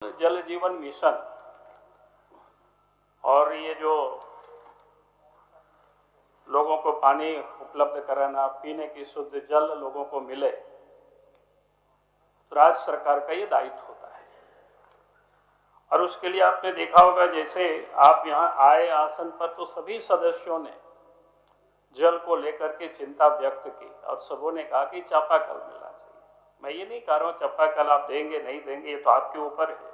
जल जीवन मिशन और ये जो लोगों को पानी उपलब्ध कराना, पीने की शुद्ध जल लोगों को मिले, तो राज्य सरकार का ये दायित्व होता है। और उसके लिए आपने देखा होगा, जैसे आप यहाँ आए आसन पर, तो सभी सदस्यों ने जल को लेकर के चिंता व्यक्त की और सबों ने कहा कि चापाकल मिलना चाहिए। मैं ये नहीं कह रहा हूँ चापाकल आप देंगे नहीं देंगे, ये तो आपके ऊपर है।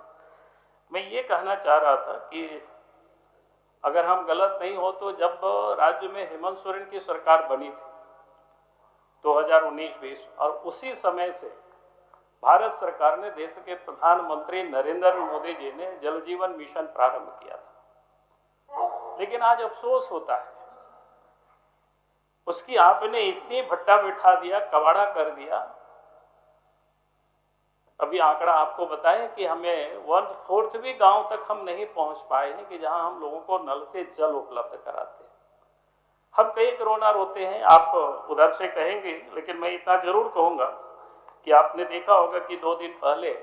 मैं ये कहना चाह रहा था कि अगर हम गलत नहीं हो तो जब राज्य में हेमंत सोरेन की सरकार बनी थी 2019-20, और उसी समय से भारत सरकार ने, देश के प्रधानमंत्री नरेंद्र मोदी जी ने जल जीवन मिशन प्रारंभ किया था। लेकिन आज अफसोस होता है, उसकी आपने इतनी भट्टा बिठा दिया, कबाड़ा कर दिया। अभी आंकड़ा आपको बताएं कि हमें 1/4 भी गांव तक हम नहीं पहुंच पाए हैं कि जहां हम लोगों को नल से जल उपलब्ध कराते हैं। हम कई कोरोना रोते हैं, आप उधर से कहेंगे, लेकिन मैं इतना जरूर कहूंगा कि आपने देखा होगा कि 2 दिन पहले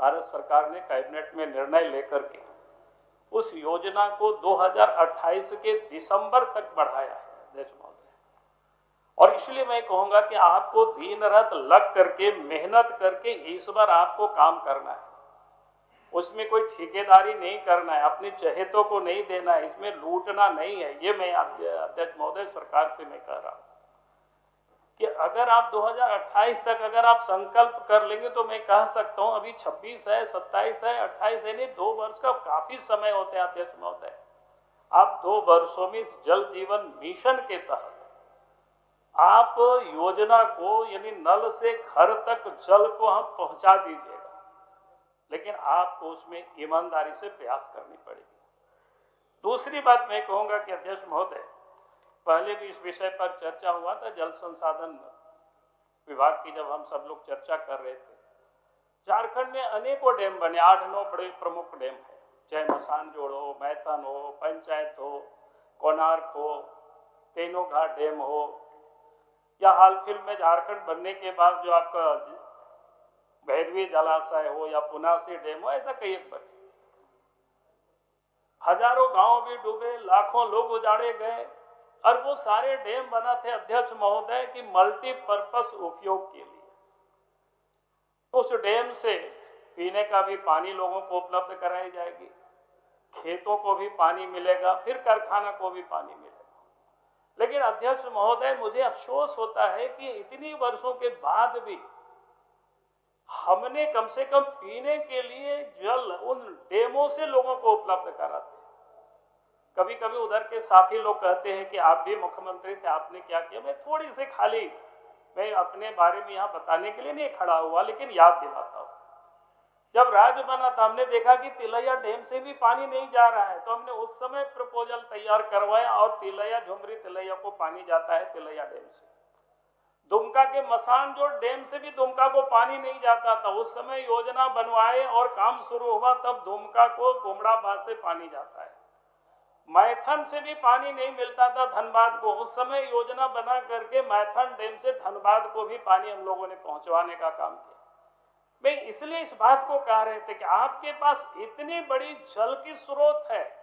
भारत सरकार ने कैबिनेट में निर्णय लेकर के उस योजना को 2028 के दिसंबर तक बढ़ाया है अध्यक्ष महोदय। और इसलिए मैं कहूंगा कि आपको दिन रात लग करके, मेहनत करके इस बार आपको काम करना है। उसमें कोई ठेकेदारी नहीं करना है, अपने चहेतों को नहीं देना है, इसमें लूटना नहीं है। ये मैं अध्यक्ष महोदय सरकार से मैं कह रहा हूं कि अगर आप 2028 तक अगर आप संकल्प कर लेंगे तो मैं कह सकता हूं, अभी 26 है, 27 है, 28 है, नहीं 2 वर्ष का काफी समय होता है अध्यक्ष महोदय। आप 2 वर्षों में जल जीवन मिशन के तहत आप योजना को, यानी नल से घर तक जल को हम पहुंचा दीजिएगा, लेकिन आपको उसमें ईमानदारी से प्रयास करनी पड़ेगी। दूसरी बात मैं कहूंगा कि अध्यक्ष महोदय, पहले भी इस विषय पर चर्चा हुआ था, जल संसाधन विभाग की जब हम सब लोग चर्चा कर रहे थे। झारखंड में अनेकों डैम बने, 8-9 बड़े प्रमुख डैम है, चाहे मसान जोड़ हो, मैथन हो, पंचायत हो, कोणार्क हो, तेनो घाट डैम हो, या हाल फिल में झारखंड बनने के बाद जो आपका भैरवी जलाशय हो या पुनासी डैम हो, ऐसा कई एक बने। हजारों गांव भी डूबे, लाखों लोग उजाड़े गए, और वो सारे डैम बना थे अध्यक्ष महोदय की मल्टीपर्पस उपयोग के लिए। उस डैम से पीने का भी पानी लोगों को उपलब्ध कराई जाएगी, खेतों को भी पानी मिलेगा, फिर कारखाना को भी पानी मिलेगा। लेकिन अध्यक्ष महोदय, मुझे अफसोस होता है कि इतनी वर्षों के बाद भी हमने कम से कम पीने के लिए जल उन डैमों से लोगों को उपलब्ध कराते। कभी कभी उधर के साथी लोग कहते हैं कि आप भी मुख्यमंत्री थे, आपने क्या किया। मैं थोड़ी सी खाली, मैं अपने बारे में यहाँ बताने के लिए नहीं खड़ा हुआ, लेकिन याद दिलाता हूँ। जब राज्य बना था, हमने देखा कि तिलैया डैम से भी पानी नहीं जा रहा है, तो हमने उस समय प्रपोजल तैयार करवाया और तिलैया, झुमरी तिलैया को पानी जाता है तिलैया डैम से। दुमका के मसान जो डैम से भी दुमका को पानी नहीं जाता था, उस समय योजना बनवाए और काम शुरू हुआ, तब दुमका को गुमड़ाबाद से पानी जाता है। मैथन से भी पानी नहीं मिलता था धनबाद को, उस समय योजना बना करके मैथन डैम से धनबाद को भी पानी हम लोगों ने पहुंचवाने का काम किया। मैं इसलिए इस बात को कह रहे थे कि आपके पास इतनी बड़ी जल की स्रोत है,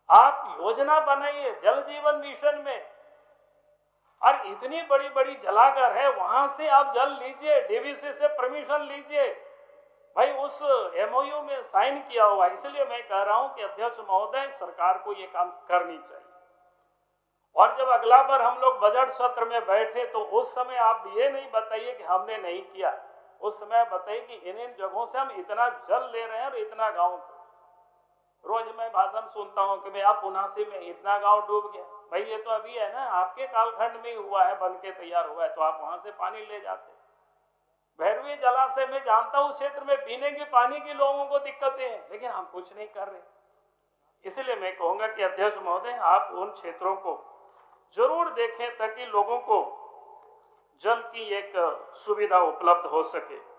आप योजना बनाइए जल जीवन मिशन में, और इतनी बड़ी बड़ी जलागार है, वहां से आप जल लीजिए, डीवीसी से परमिशन लीजिए। भाई उस एमओयू में साइन किया हुआ। इसलिए मैं कह रहा हूं कि अध्यक्ष महोदय, सरकार को यह काम करनी चाहिए। और जब अगला बार हम लोग बजट सत्र में बैठे, तो उस समय आप ये नहीं बताइए कि हमने नहीं किया, उस समय बताइए कि इन जगहों से हम इतना जल ले रहे हैं और इतना गांव। रोज मैं भाषण सुनता हूं कि भैया पुनासी में इतना गांव डूब गया। भाई ये तो अभी है ना, आपके कालखंड में ही हुआ है, बन के तैयार हुआ है, तो आप वहां से पानी ले जाते। भैरवी जलाशय में जानता हूं, क्षेत्र में पीने के पानी की लोगों को दिक्कतें हैं, लेकिन हम कुछ नहीं कर रहे। इसलिए मैं कहूंगा कि अध्यक्ष महोदय, आप उन क्षेत्रों को जरूर देखें ताकि लोगों को जल की एक सुविधा उपलब्ध हो सके।